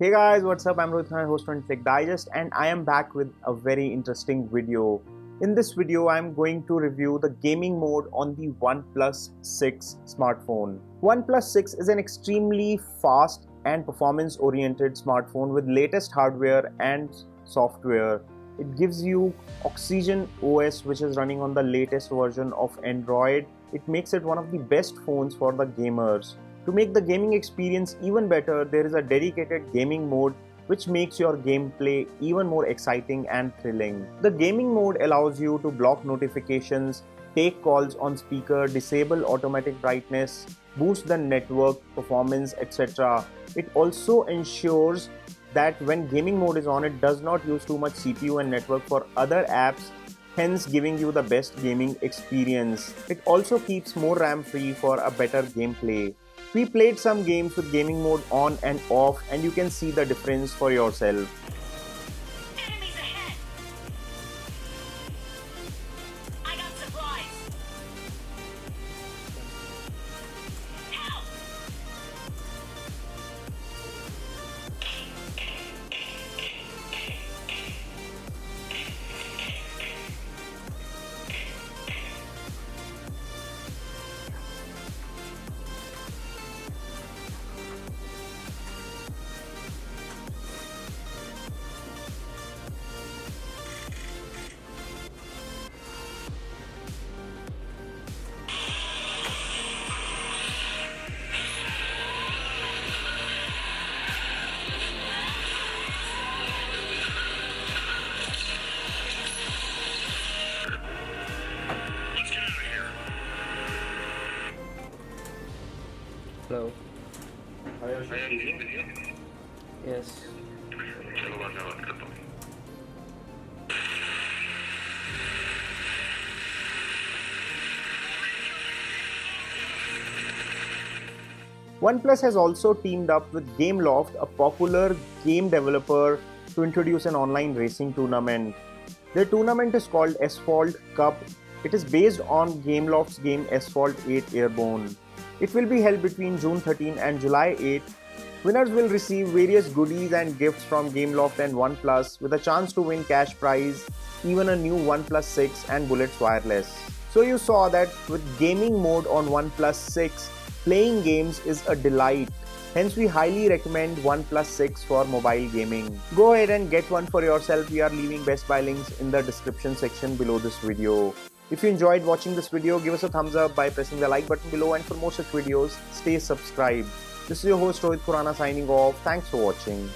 Hey guys, what's up? I'm Rohit Khurana, host on Intellect Digest, and I am back with a very interesting video. In this video, I'm going to review the gaming mode on the OnePlus 6 smartphone. OnePlus 6 is an extremely fast and performance-oriented smartphone with latest hardware and software. It gives you Oxygen OS, which is running on the latest version of Android. It makes it one of the best phones for the gamers. To make the gaming experience even better, there is a dedicated gaming mode which makes your gameplay even more exciting and thrilling. The gaming mode allows you to block notifications, take calls on speaker, disable automatic brightness, boost the network performance, etc. It also ensures that when gaming mode is on, it does not use too much CPU and network for other apps, hence giving you the best gaming experience. It also keeps more RAM free for a better gameplay. We played some games with gaming mode on and off, and you can see the difference for yourself. Enemies ahead! I got supplies! Help! Hello. I am dealing with you. Yes. चलो बाद में बात करता हूँ. OnePlus has also teamed up with Gameloft, a popular game developer, to introduce an online racing tournament. The tournament is called Asphalt Cup. It is based on Gameloft's game Asphalt 8 Airborne. It will be held between June 13 and July 8. Winners will receive various goodies and gifts from Gameloft and OnePlus with a chance to win cash prize, even a new OnePlus 6 and Bullets wireless. So you saw that with gaming mode on OnePlus 6, playing games is a delight. Hence we highly recommend OnePlus 6 for mobile gaming. Go ahead and get one for yourself. We are leaving Best Buy links in the description section below this video. If you enjoyed watching this video, give us a thumbs up by pressing the like button below, and for more such videos, stay subscribed. This is your host Rohit Khurana signing off. Thanks for watching.